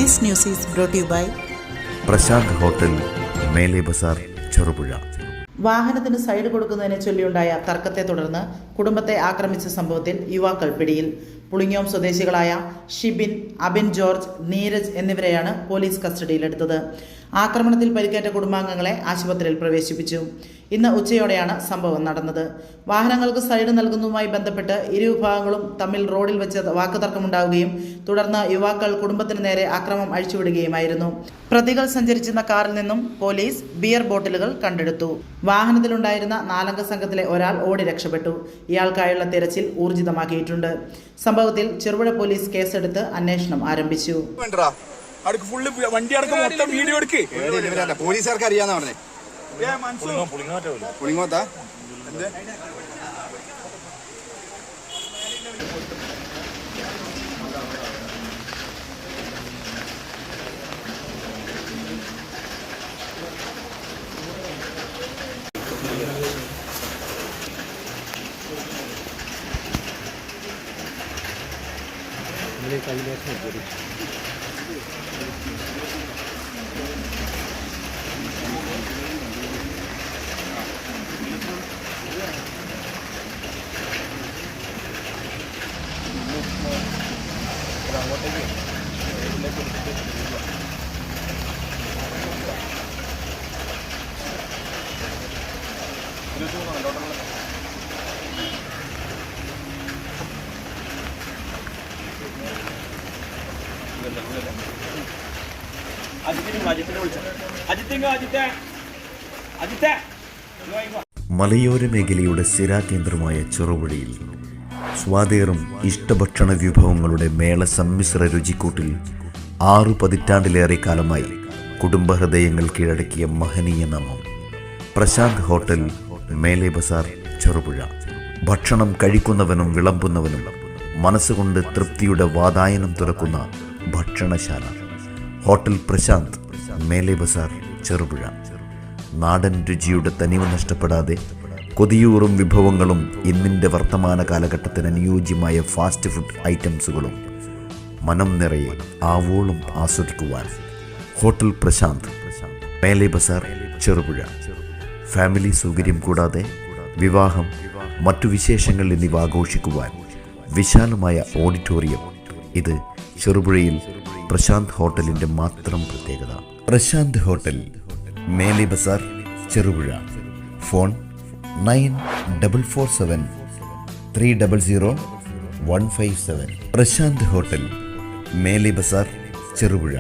This news is brought to you by Prashanth hotel, Mele Bazar, Cherupuzha. വാഹനത്തിന് side കൊടുക്കുന്നതിനെ ചൊല്ലിയുണ്ടായ തർക്കത്തെ തുടർന്ന് കുടുംബത്തെ ആക്രമിച്ച സംഭവത്തിൽ യുവാക്കൾ പിടിയിൽ. പുളിങ്ങോം സ്വദേശികളായ ഷിബിൻ, അബിൻ ജോർജ്, നീരജ് എന്നിവരെയാണ് പോലീസ് കസ്റ്റഡിയിലെടുത്തത്. ആക്രമണത്തിൽ പരിക്കേറ്റ കുടുംബാംഗങ്ങളെ ആശുപത്രിയിൽ പ്രവേശിപ്പിച്ചു. ഇന്ന് ഉച്ചയോടെയാണ് സംഭവം നടന്നത്. വാഹനങ്ങൾക്ക് സൈഡ് നൽകുന്നതുമായി ബന്ധപ്പെട്ട് ഇരുവിഭാഗങ്ങളും തമ്മിൽ റോഡിൽ വെച്ച് വാക്കുതർക്കമുണ്ടാവുകയും തുടർന്ന് യുവാക്കൾ കുടുംബത്തിന് നേരെ അക്രമം അഴിച്ചുവിടുകയുമായിരുന്നു. പ്രതികൾ സഞ്ചരിച്ചിരുന്ന കാറിൽ നിന്നും പോലീസ് ബിയർ ബോട്ടിലുകൾ കണ്ടെടുത്തു. വാഹനത്തിലുണ്ടായിരുന്ന 4 അംഗ സംഘത്തിലെ ഒരാൾ ഓടി രക്ഷപ്പെട്ടു. ഇയാൾക്കായുള്ള തിരച്ചിൽ ഊർജിതമാക്കിയിട്ടുണ്ട്. സംഭവത്തിൽ ചെറുപുഴ പോലീസ് കേസെടുത്ത് അന്വേഷണം ആരംഭിച്ചു. പോലീസുകാർക്ക് അറിയാന്ന് പറഞ്ഞേ പുളിങ്ങോത്താ മലയോര മേഖലയുടെ സ്ഥിരാകേന്ദ്രമായ ചെറുപുഴയിൽ സ്വാദേറും ഇഷ്ടഭക്ഷണ വിഭവങ്ങളുടെ മേള സമ്മിശ്ര രുചിക്കൂട്ടിൽ 6 പതിറ്റാണ്ടിലേറെ കാലമായി കുടുംബഹൃദയങ്ങൾ കീഴടക്കിയ മഹനീയ നാമം പ്രശാന്ത് ഹോട്ടൽ, മേലെ ബസാർ, ചെറുപുഴ. ഭക്ഷണം കഴിക്കുന്നവനും വിളമ്പുന്നവനും മനസ്സുകൊണ്ട് തൃപ്തിയുടെ വാതായനം തുറക്കുന്ന ഭക്ഷണശാല ഹോട്ടൽ പ്രശാന്ത്, മേലെ ബസാർ, ചെറുപുഴ. നാടൻ രുചിയുടെ തനിവ് നഷ്ടപ്പെടാതെ കൊതിയൂറും വിഭവങ്ങളും ഇന്നിൻ്റെ വർത്തമാന കാലഘട്ടത്തിന് അനുയോജ്യമായ ഫാസ്റ്റ് ഫുഡ് ഐറ്റംസുകളും മനം നിറയെ ആവോളം ആസ്വദിക്കുവാൻ ഹോട്ടൽ പ്രശാന്ത്, മേലെ ബസാർ, ചെറുപുഴ. ഫാമിലി സൗകര്യം കൂടാതെ വിവാഹം, മറ്റു വിശേഷങ്ങൾ എന്നിവ ആഘോഷിക്കുവാൻ വിശാലമായ ഓഡിറ്റോറിയം. ഇത് ചെറുപുഴയിൽ പ്രശാന്ത് ഹോട്ടലിൻ്റെ മാത്രം പ്രത്യേകത. Prashant hotel, Mele Bazar, Cherupuzha. Phone 9447 300 157. Prashant hotel, Mele Bazar, Cherupuzha.